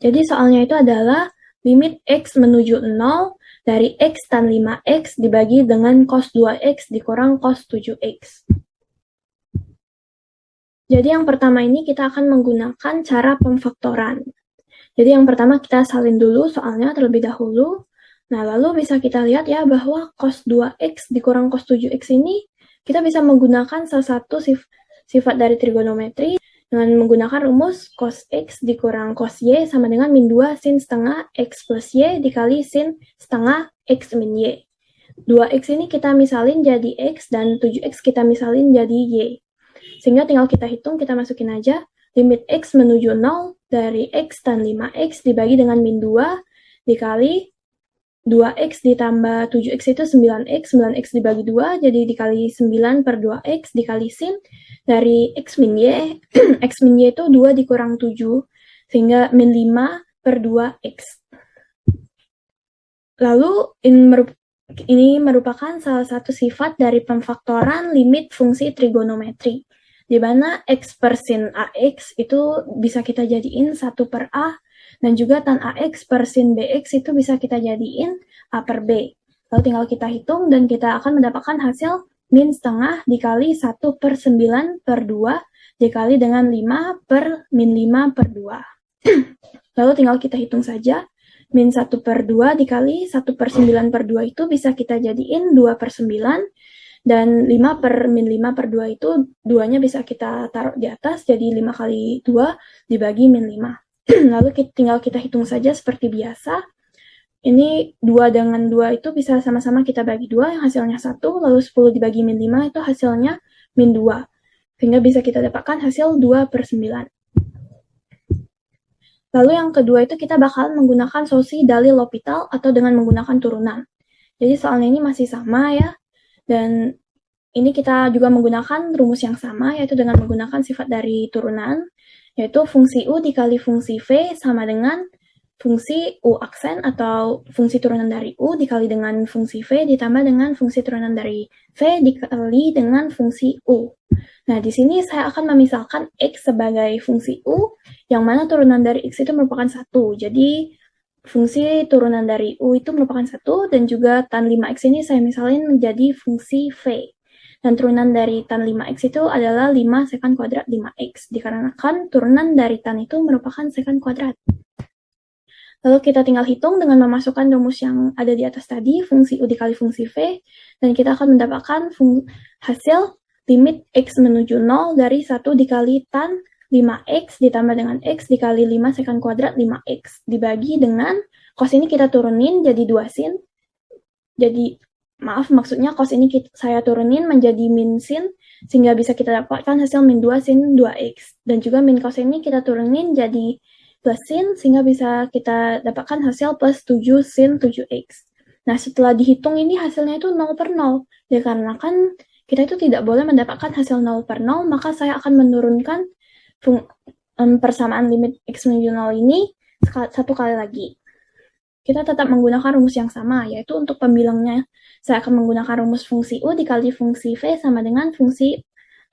Jadi soalnya itu adalah limit X menuju 0 dari X tan 5X dibagi dengan cos 2X dikurang cos 7X. Jadi yang pertama ini kita akan menggunakan cara pemfaktoran. Jadi yang pertama kita salin dulu soalnya terlebih dahulu. Nah, lalu bisa kita lihat ya bahwa cos 2X dikurang cos 7X ini kita bisa menggunakan salah satu sifat dari trigonometri dengan menggunakan rumus cos X dikurang cos Y sama dengan min 2 sin setengah X plus Y dikali sin setengah X min Y. 2X ini kita misalin jadi X dan 7X kita misalin jadi Y. Sehingga tinggal kita hitung, kita masukin aja limit X menuju 0 dari X tan 5X dibagi dengan min 2 dikali 2X ditambah 7X itu 9X, 9X dibagi 2, jadi dikali 9 per 2X dikali sin dari X min Y, X min Y itu 2 dikurang 7, sehingga min 5 per 2X. Lalu ini merupakan salah satu sifat dari pemfaktoran limit fungsi trigonometri, di mana X per sin AX itu bisa kita jadiin 1 per A, dan juga tan AX per sin BX itu bisa kita jadiin A per B. Lalu tinggal kita hitung dan kita akan mendapatkan hasil min setengah dikali 1 per 9 per 2 dikali dengan 5 per min 5 per 2. Lalu tinggal kita hitung saja. Min 1 per 2 dikali 1 per 9 per 2 itu bisa kita jadiin 2 per 9. Dan 5 per min 5 per 2 itu 2-nya bisa kita taruh di atas. Jadi 5 kali 2 dibagi min 5. Lalu tinggal kita hitung saja seperti biasa. Ini 2 dengan 2 itu bisa sama-sama kita bagi 2, yang hasilnya 1. Lalu 10 dibagi min 5 itu hasilnya min 2. Sehingga bisa kita dapatkan hasil 2 per 9. Lalu yang kedua itu kita bakal menggunakan solusi dalil L'Hopital atau dengan menggunakan turunan. Jadi soalnya ini masih sama ya. Dan ini kita juga menggunakan rumus yang sama, yaitu dengan menggunakan sifat dari turunan, yaitu fungsi U dikali fungsi V sama dengan fungsi U aksen atau fungsi turunan dari U dikali dengan fungsi V ditambah dengan fungsi turunan dari V dikali dengan fungsi U. Nah, di sini saya akan memisalkan X sebagai fungsi U, yang mana turunan dari X itu merupakan 1. Jadi, fungsi turunan dari U itu merupakan 1, dan juga tan 5X ini saya misalin menjadi fungsi V. Dan turunan dari tan 5X itu adalah 5 sekant kuadrat 5X, dikarenakan turunan dari tan itu merupakan sekant kuadrat. Lalu kita tinggal hitung dengan memasukkan rumus yang ada di atas tadi, fungsi U dikali fungsi V, dan kita akan mendapatkan hasil limit X menuju 0 dari 1 dikali tan 5X ditambah dengan X dikali 5 sekant kuadrat 5X dibagi dengan cos ini kita turunin jadi 2 sin. Jadi maksudnya cos ini saya turunin menjadi min sin sehingga bisa kita dapatkan hasil min 2 sin 2X. Dan juga min cos ini kita turunin jadi plus sin sehingga bisa kita dapatkan hasil plus 7 sin 7X. Nah, setelah dihitung ini hasilnya itu 0 per 0. Ya karena kan kita itu tidak boleh mendapatkan hasil 0 per 0, maka saya akan menurunkan persamaan limit X menuju 0 ini satu kali lagi. Kita tetap menggunakan rumus yang sama, yaitu untuk pembilangnya saya akan menggunakan rumus fungsi U dikali fungsi V sama dengan fungsi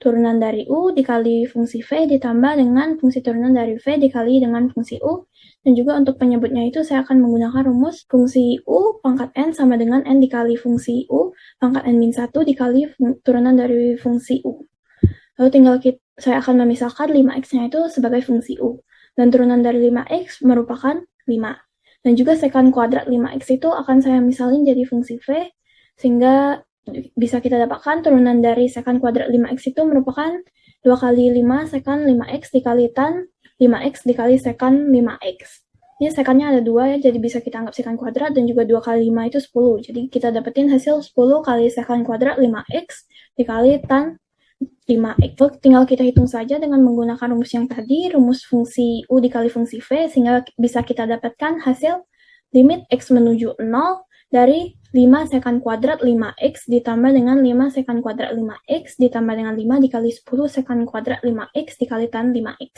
turunan dari U dikali fungsi V ditambah dengan fungsi turunan dari V dikali dengan fungsi U. Dan juga untuk penyebutnya itu saya akan menggunakan rumus fungsi U pangkat N sama dengan N dikali fungsi U pangkat N-1 dikali turunan dari fungsi U. Lalu tinggal saya akan memisahkan 5X-nya itu sebagai fungsi U. Dan turunan dari 5X merupakan 5. Dan juga sekant kuadrat 5X itu akan saya misalin jadi fungsi V, sehingga bisa kita dapatkan turunan dari sekant kuadrat 5X itu merupakan 2 kali 5 sekant 5X dikali tan 5X dikali sekant 5X. Ini sekannya ada 2 ya, jadi bisa kita anggap sekant kuadrat, dan juga 2 kali 5 itu 10. Jadi kita dapetin hasil 10 kali sekant kuadrat 5X dikali tan 5X. Tinggal kita hitung saja dengan menggunakan rumus yang tadi, rumus fungsi U dikali fungsi V, sehingga bisa kita dapatkan hasil limit X menuju 0 dari 5 sekant kuadrat 5X ditambah dengan 5 sekant kuadrat 5X ditambah dengan 5 dikali 10 sekant kuadrat 5X dikali tan 5X.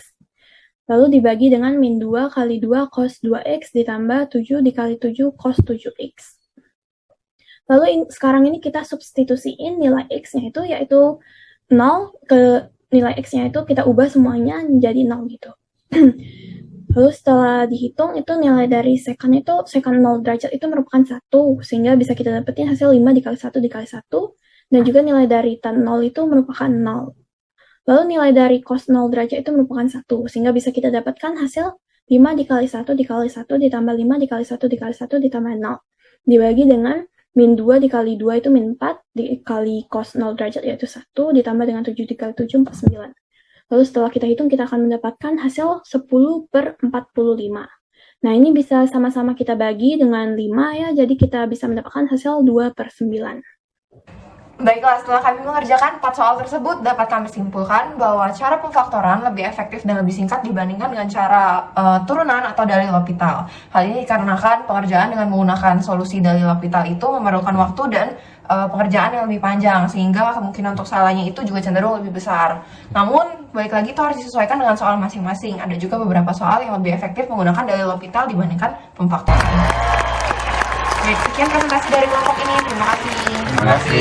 Lalu dibagi dengan min 2 kali 2 cos 2X ditambah 7 dikali 7 cos 7X. Lalu sekarang ini kita substitusiin nilai X-nya itu, yaitu 0 ke nilai X-nya itu kita ubah semuanya menjadi 0 gitu. Lalu setelah dihitung itu nilai dari secant 0 derajat itu merupakan 1, sehingga bisa kita dapetin hasil 5 dikali 1 dikali 1, dan juga nilai dari tan 0 itu merupakan 0. Lalu nilai dari cos 0 derajat itu merupakan 1, sehingga bisa kita dapatkan hasil 5 dikali 1 dikali 1 ditambah 5 dikali 1 dikali 1 ditambah 0. Dibagi dengan min 2 dikali 2 itu min 4 dikali cos 0 derajat yaitu 1 ditambah dengan 7 dikali 7 49. Lalu setelah kita hitung, kita akan mendapatkan hasil 10/45. Nah, ini bisa sama-sama kita bagi dengan 5 ya, jadi kita bisa mendapatkan hasil 2/9. Baiklah, setelah kami mengerjakan 4 soal tersebut, dapat kami simpulkan bahwa cara pemfaktoran lebih efektif dan lebih singkat dibandingkan dengan cara turunan atau dalil L'Hopital. Hal ini dikarenakan pengerjaan dengan menggunakan solusi dalil L'Hopital itu memerlukan waktu dan pengerjaan yang lebih panjang, sehingga kemungkinan untuk salahnya itu juga cenderung lebih besar. Namun, balik lagi itu harus disesuaikan dengan soal masing-masing. Ada juga beberapa soal yang lebih efektif menggunakan dalil L'Hopital dibandingkan pemfaktoran. Baik, sekian presentasi dari kelompok ini. Terima kasih. Terima kasih.